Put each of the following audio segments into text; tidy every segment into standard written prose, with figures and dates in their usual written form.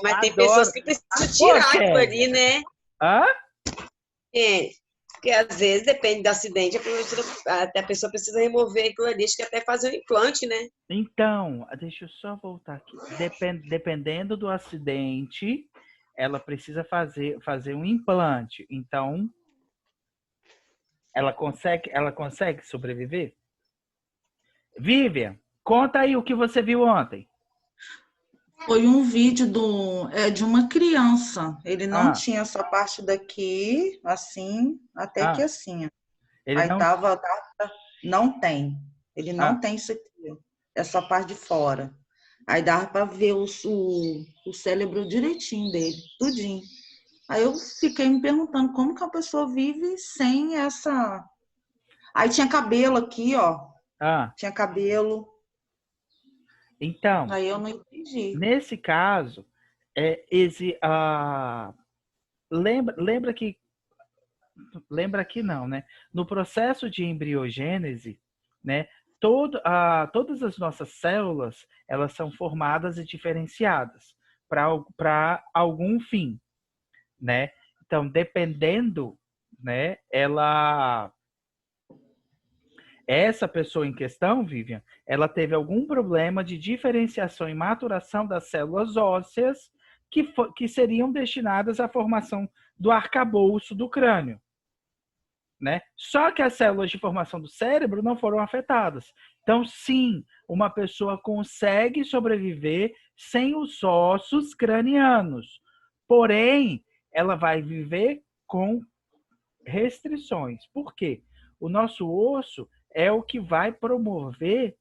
Mas tem Adoro. pessoas que precisam Pô, tirar aquilo Kelly. ali, né? Hã? É, porque às vezes, depende do acidente, até a pessoa precisa remover aquilo ali, acho que até fazer um implante, né? Então, deixa eu só voltar aqui. Dependendo do acidente, ela precisa fazer um implante. Então, ela consegue sobreviver? Vivian, conta aí o que você viu ontem. Foi um vídeo de uma criança. Ele não Ah, tinha essa parte daqui, assim, até que ah, assim. ele Aí não. não tem. Ele não Ah, tem isso aqui, ó, essa parte de fora. Aí dava para ver o cérebro direitinho dele, tudinho. Aí eu fiquei me perguntando como que a pessoa vive sem essa. Aí tinha cabelo aqui, ó. ah. Tinha cabelo. Então, Aí eu não entendi. nesse caso, lembra que não, né? No processo de embriogênese, né? Todas as nossas células elas são formadas e diferenciadas para algum fim, né? Então, dependendo, né? Essa pessoa em questão, Vivian, ela teve algum problema de diferenciação e maturação das células ósseas que seriam destinadas à formação do arcabouço do crânio. Né? Só que as células de formação do cérebro não foram afetadas. Então, sim, uma pessoa consegue sobreviver sem os ossos cranianos. Porém, ela vai viver com restrições. Por quê? O nosso osso é o que vai promover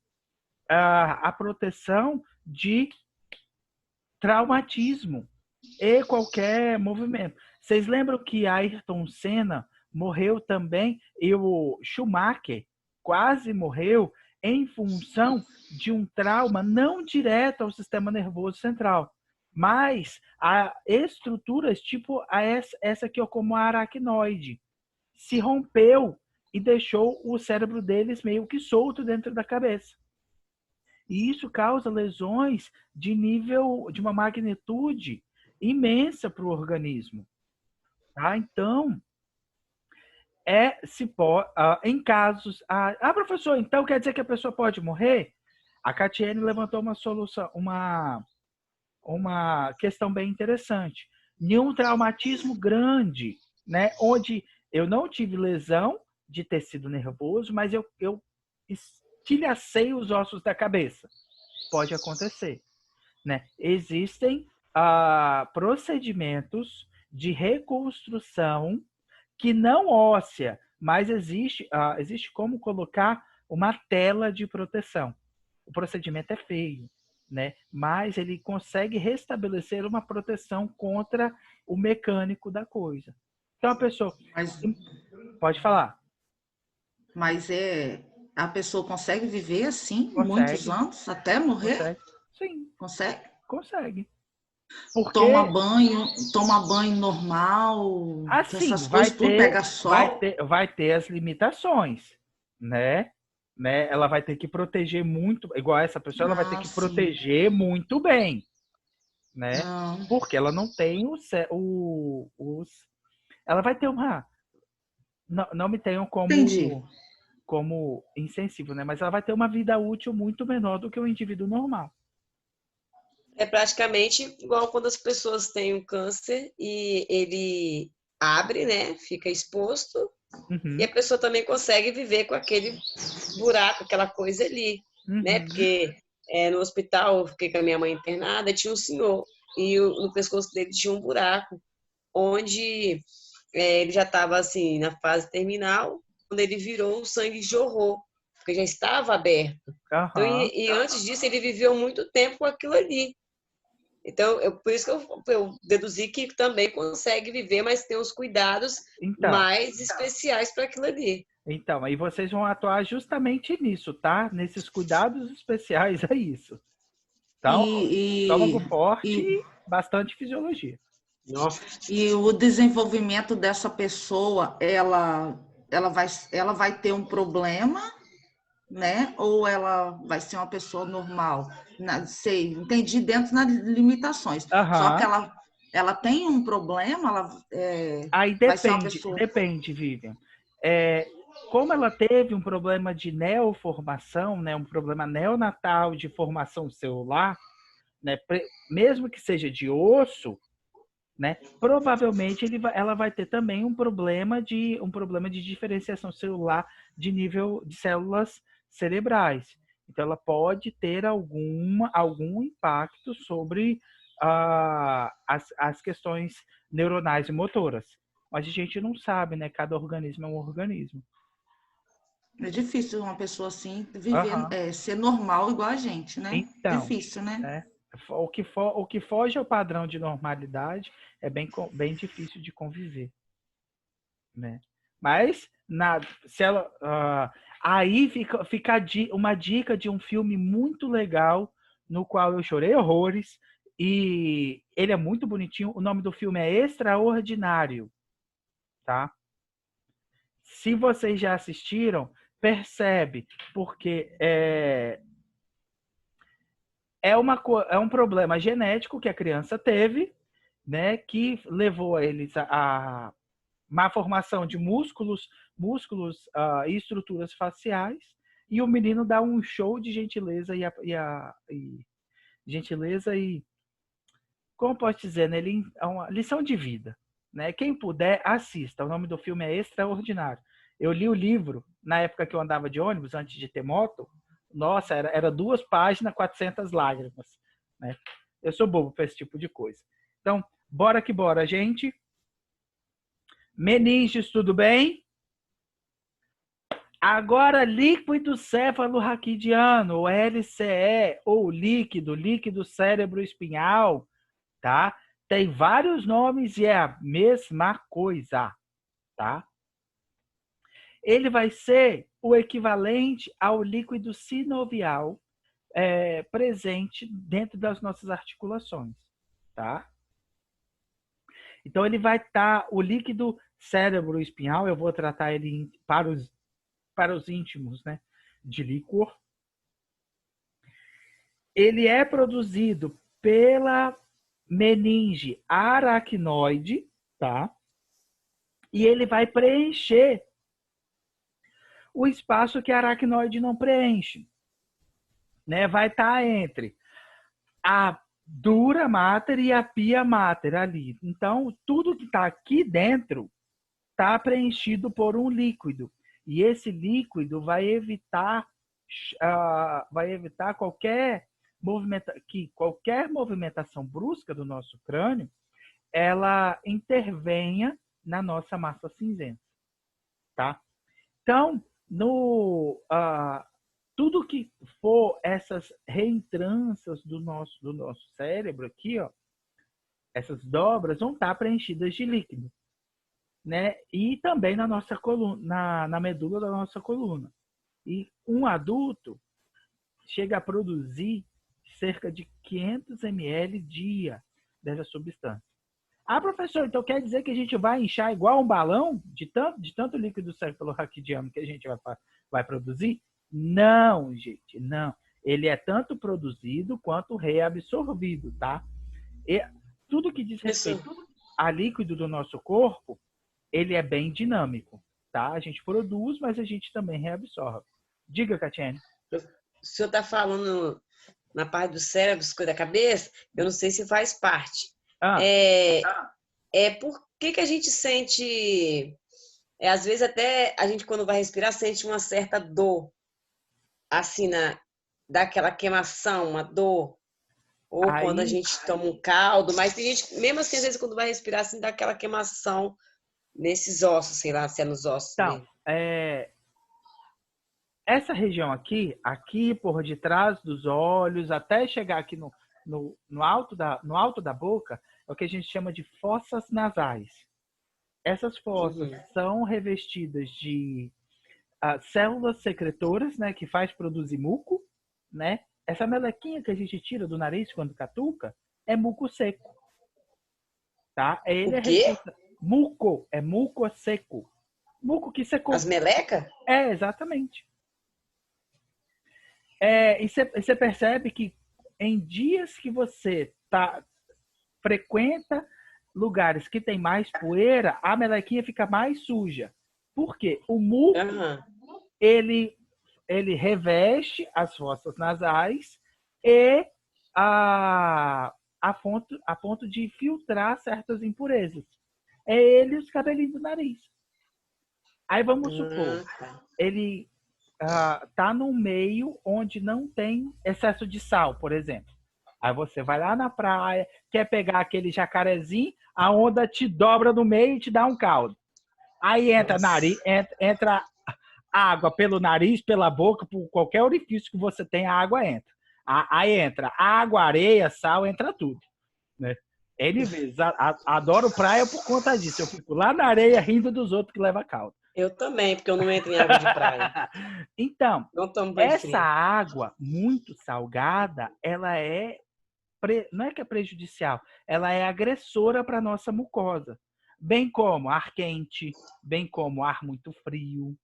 a proteção de traumatismo e qualquer movimento. Vocês lembram que Ayrton Senna morreu também e o Schumacher quase morreu em função de um trauma não direto ao sistema nervoso central, mas a estruturas tipo essa aqui, como a aracnoide, se rompeu e deixou o cérebro deles meio que solto dentro da cabeça. E isso causa lesões de uma magnitude imensa para o organismo. Tá? Então, em casos. Professor, então quer dizer que a pessoa pode morrer? A Catiene levantou uma solução, uma questão bem interessante. Nenhum traumatismo grande, né? Onde eu não tive lesão de tecido nervoso, mas eu estilhacei os ossos da cabeça. Pode acontecer. Né? Existem procedimentos de reconstrução que não óssea, mas existe como colocar uma tela de proteção. O procedimento é feio, né? Mas ele consegue restabelecer uma proteção contra o mecânico da coisa. Então a pessoa Mas, pode falar, mas a pessoa consegue viver assim muitos consegue, anos até morrer? consegue, sim, Consegue? consegue. Toma Porque banho, toma banho normal, que assim, essas coisas tudo pega sol. vai ter as limitações, né? Ela vai ter que proteger muito, igual essa pessoa, ela vai ter Ah, que sim. proteger muito bem, né? Não, Porque ela não tem ela vai ter uma, não me tenham entendi. como insensível, né? Mas ela vai ter uma vida útil muito menor do que o indivíduo normal. É praticamente igual quando as pessoas têm um câncer e ele abre, né? Fica exposto, e Uhum, a pessoa também consegue viver com aquele buraco, aquela coisa ali, né? uhum, Porque no hospital, eu fiquei com a minha mãe internada, tinha um senhor, e no pescoço dele tinha um buraco, onde ele já estava assim, na fase terminal, quando ele virou, o sangue jorrou, porque já estava aberto. Então, aham. e antes disso, ele viveu muito tempo com aquilo ali. Então, por isso que eu deduzi que também consegue viver, mas tem os cuidados Então, mais especiais para aquilo ali. aí vocês vão atuar justamente nisso, tá? Nesses cuidados especiais a isso. Então, E, estômago forte e, e bastante fisiologia. Nossa. e o desenvolvimento dessa pessoa, ela vai ter um problema né? Ou ela vai ser uma pessoa normal? Sei, entendi dentro das limitações. Só que Aham. ela tem um problema, Aí vai ser uma depende, pessoa. depende, Vivian. É, como ela teve um problema de neoformação, né, um problema neonatal de formação celular, né, mesmo que seja de osso, né, provavelmente ela vai ter também um problema de diferenciação celular de nível de células cerebrais. Então, ela pode ter algum impacto sobre as questões neuronais e motoras. Mas a gente não sabe, né? Cada organismo é um organismo. É difícil uma pessoa assim viver, Aham. ser normal igual a gente, né? Então, Difícil, né? né? O que foge ao padrão de normalidade é bem difícil de conviver, né? Mas se ela, aí fica uma dica de um filme muito legal no qual eu chorei horrores e ele é muito bonitinho. O nome do filme é Extraordinário, tá? Se vocês já assistiram, percebe porque é um problema genético que a criança teve, né, que levou a eles a má formação de músculos e estruturas faciais, e o menino dá um show de gentileza e gentileza e, como posso dizer, né, ele é uma lição de vida, né? Quem puder, assista. O nome do filme é Extraordinário. Eu li o livro na época que eu andava de ônibus, antes de ter moto. Nossa, era 2 páginas, 400 lágrimas, né? Eu sou bobo para esse tipo de coisa. Então, bora que bora, gente. Meninges, tudo bem? Agora, líquido céfalo-raquidiano, ou LCE, ou líquido cérebro espinhal, tá? Tem vários nomes e é a mesma coisa, tá? Ele vai ser o equivalente ao líquido sinovial presente dentro das nossas articulações, tá? Então, ele vai estar, o líquido cérebro espinhal, eu vou tratar ele para os íntimos, né, de líquor. Ele é produzido pela meninge aracnoide, tá? E ele vai preencher o espaço que a aracnoide não preenche, né? Vai estar entre a dura mater e a pia mater ali. Então, tudo que está aqui dentro está preenchido por um líquido. E esse líquido vai evitar qualquer movimentação brusca do nosso crânio, ela intervenha na nossa massa cinzenta, tá? Então, tudo que for essas reentrâncias do nosso cérebro aqui, ó, essas dobras vão estar preenchidas de líquido, né? E também na nossa coluna, na medula da nossa coluna. E um adulto chega a produzir cerca de 500 ml dia dessa substância. Ah, professor, então quer dizer que a gente vai inchar igual um balão de tanto líquido cefalorraquidiano que a gente vai produzir? Não, gente, não. Ele é tanto produzido quanto reabsorvido, tá? E tudo que diz respeito a líquido do nosso corpo, ele é bem dinâmico, tá? A gente produz, mas a gente também reabsorve. Diga, Catiane. O senhor está falando na parte do cérebro, coisa da cabeça, eu não sei se faz parte. Por que a gente sente, às vezes até a gente quando vai respirar sente uma certa dor, assim, daquela queimação, uma dor, ou quando a gente toma um caldo, mas tem gente, mesmo assim, às vezes quando vai respirar, assim, dá aquela queimação nesses ossos, sei lá, se é nos ossos mesmo. Essa região aqui por detrás dos olhos, até chegar aqui no alto da boca, é o que a gente chama de fossas nasais. Essas fossas são revestidas de células secretoras, né, que faz produzir muco, né? Essa melequinha que a gente tira do nariz quando catuca é muco seco, tá? Ele o quê? Muco, é muco seco. Muco que secou. As melecas? Exatamente. E você percebe que em dias que você frequenta lugares que tem mais poeira, a melequinha fica mais suja. Por quê? O muco, Aham. ele reveste as fossas nasais e a ponto de filtrar certas impurezas. É ele e os cabelinhos do nariz. Aí vamos supor, Tá. ele tá num meio onde não tem excesso de sal, por exemplo. Aí você vai lá na praia, quer pegar aquele jacarezinho, a onda te dobra no meio e te dá um caldo. Aí entra Nossa. entra água pelo nariz, pela boca, por qualquer orifício que você tem, a água entra. Aí entra água, areia, sal, entra tudo. Né? N vezes. Adoro praia por conta disso. Eu fico lá na areia rindo dos outros que levam caldo. Eu também, porque eu não entro em água de praia. Então, Não tomo banho essa frio. água muito salgada, ela não é que é prejudicial, ela é agressora para a nossa mucosa. Bem como ar quente, bem como ar muito frio,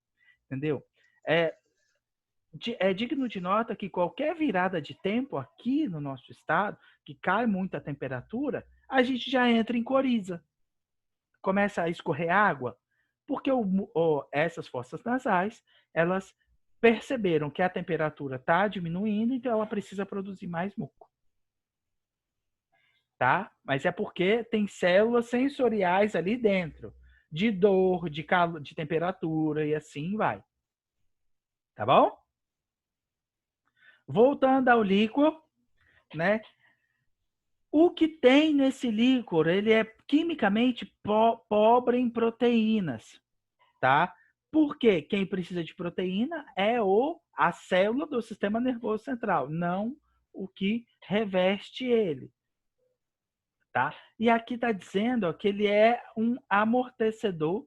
entendeu? É digno de nota que qualquer virada de tempo aqui no nosso estado, que cai muito a temperatura, a gente já entra em coriza. Começa a escorrer água, porque essas fossas nasais, elas perceberam que a temperatura está diminuindo, então ela precisa produzir mais muco. Tá? Mas é porque tem células sensoriais ali dentro, de dor, de calor, de temperatura e assim vai. Tá bom? Voltando ao líquor, né? O que tem nesse líquor, ele é quimicamente pobre em proteínas, tá? Porque quem precisa de proteína é a célula do sistema nervoso central, não o que reveste ele, tá? E aqui está dizendo que ele é um amortecedor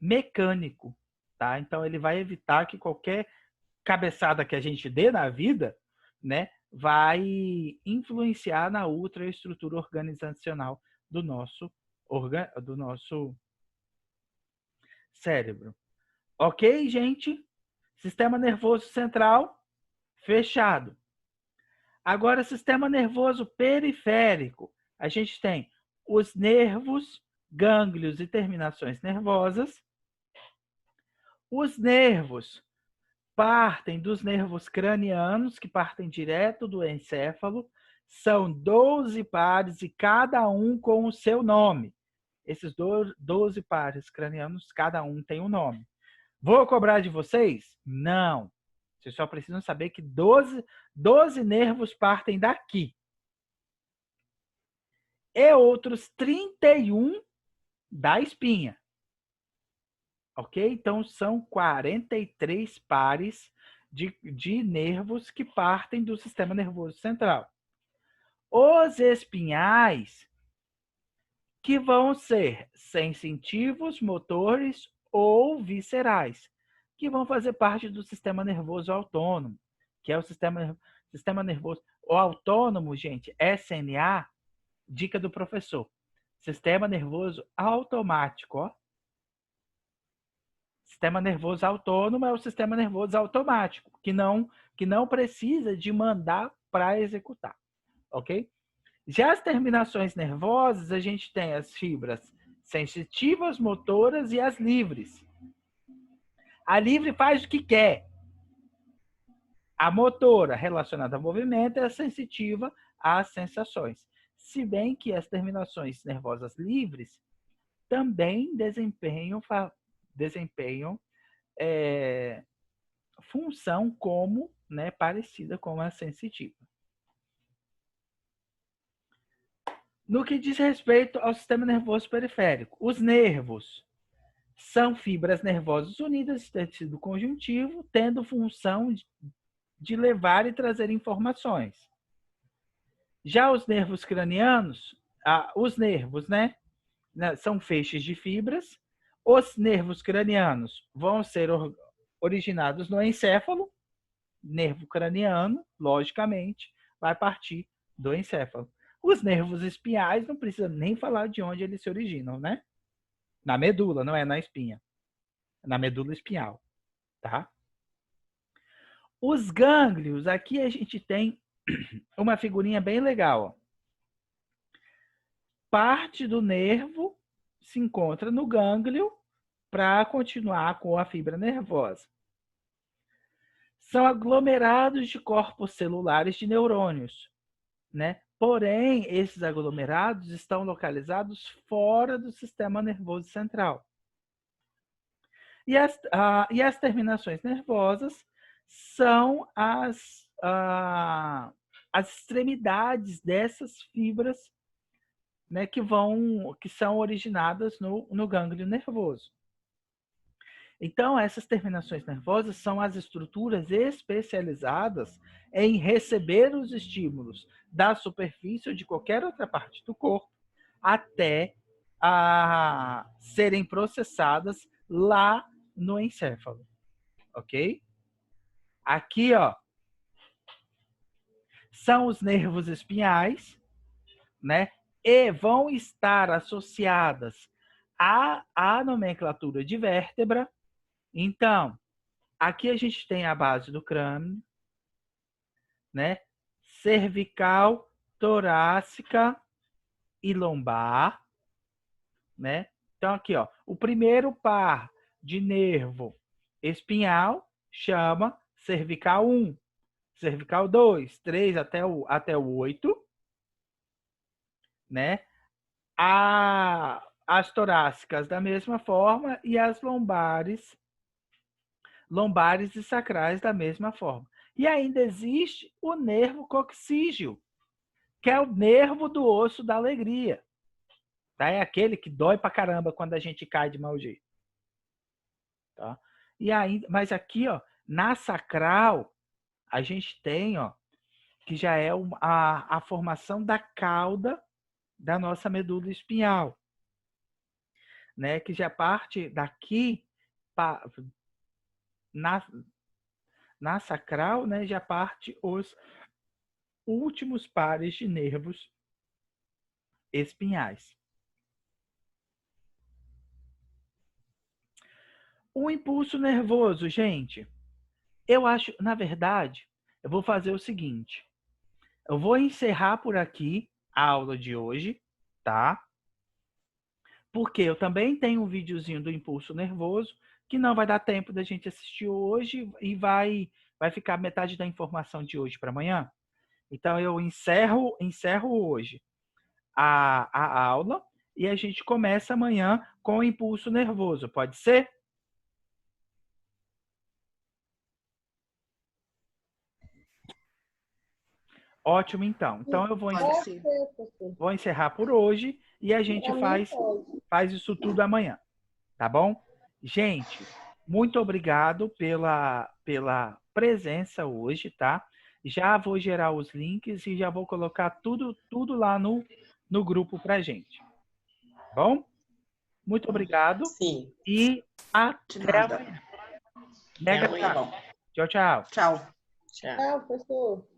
mecânico, tá? Então ele vai evitar que qualquer cabeçada que a gente dê na vida, né, vai influenciar na ultraestrutura organizacional do nosso cérebro. Ok, gente? Sistema nervoso central fechado. Agora, sistema nervoso periférico. A gente tem os nervos, gânglios e terminações nervosas. Os nervos partem dos nervos cranianos, que partem direto do encéfalo. São 12 pares e cada um com o seu nome. Esses 12 pares cranianos, cada um tem um nome. Vou cobrar de vocês? Não. Vocês só precisam saber que 12 nervos partem daqui. E outros 31 da espinha. Ok? Então, são 43 pares de nervos que partem do sistema nervoso central. Os espinhais, que vão ser sensitivos, motores ou viscerais, que vão fazer parte do sistema nervoso autônomo, que é o sistema nervoso. O autônomo, gente, SNA, dica do professor. Sistema nervoso automático, ó. Sistema nervoso autônomo é o sistema nervoso automático, que não precisa de mandar para executar, ok? Já as terminações nervosas, a gente tem as fibras sensitivas, motoras e as livres. A livre faz o que quer. A motora, relacionada ao movimento, é a sensitiva às sensações. Se bem que as terminações nervosas livres também desempenham função como, né, parecida com a sensitiva. No que diz respeito ao sistema nervoso periférico, os nervos são fibras nervosas unidas de tecido conjuntivo, tendo função de levar e trazer informações. Já os nervos cranianos, os nervos, né, são feixes de fibras. Os nervos cranianos vão ser originados no encéfalo. Nervo craniano, logicamente, vai partir do encéfalo. Os nervos espinhais, não precisa nem falar de onde eles se originam, né? Na medula, não é na espinha. Na medula espinhal, tá? Os gânglios, aqui a gente tem uma figurinha bem legal. Ó. Parte do nervo se encontra no gânglio para continuar com a fibra nervosa. São aglomerados de corpos celulares de neurônios, né? Porém, esses aglomerados estão localizados fora do sistema nervoso central. E as terminações nervosas são as extremidades dessas fibras, né, que são originadas no gânglio nervoso. Então, essas terminações nervosas são as estruturas especializadas em receber os estímulos da superfície ou de qualquer outra parte do corpo até serem processadas lá no encéfalo, ok? Aqui, ó, são os nervos espinhais, né? E vão estar associadas à nomenclatura de vértebra. Então, aqui a gente tem a base do crânio, né? Cervical, torácica e lombar, né? Então, aqui, ó, o primeiro par de nervo espinhal chama cervical 1, cervical 2, 3 até o 8, né? As torácicas da mesma forma e as lombares e sacrais da mesma forma. E ainda existe o nervo coxígeo, que é o nervo do osso da alegria. Tá? É aquele que dói pra caramba quando a gente cai de mau jeito. Tá? E ainda, mas aqui, ó, na sacral, a gente tem, ó, que já é a formação da cauda da nossa medula espinhal, né? Que já parte daqui na sacral, né? Já parte os últimos pares de nervos espinhais. O impulso nervoso, gente, eu acho, na verdade, eu vou fazer o seguinte. Eu vou encerrar por aqui a aula de hoje, tá? Porque eu também tenho um videozinho do impulso nervoso que não vai dar tempo da gente assistir hoje e vai ficar metade da informação de hoje para amanhã. Então eu encerro hoje a aula e a gente começa amanhã com o impulso nervoso. Pode ser? Ótimo, então. Então eu vou encerrar por hoje e a gente faz isso tudo amanhã. Tá bom? Gente, muito obrigado pela presença hoje, tá? Já vou gerar os links e já vou colocar tudo lá no grupo pra gente. Tá bom? Muito obrigado. Sim. E até amanhã. Até amanhã. Tchau, tchau. Tchau. Tchau, professor.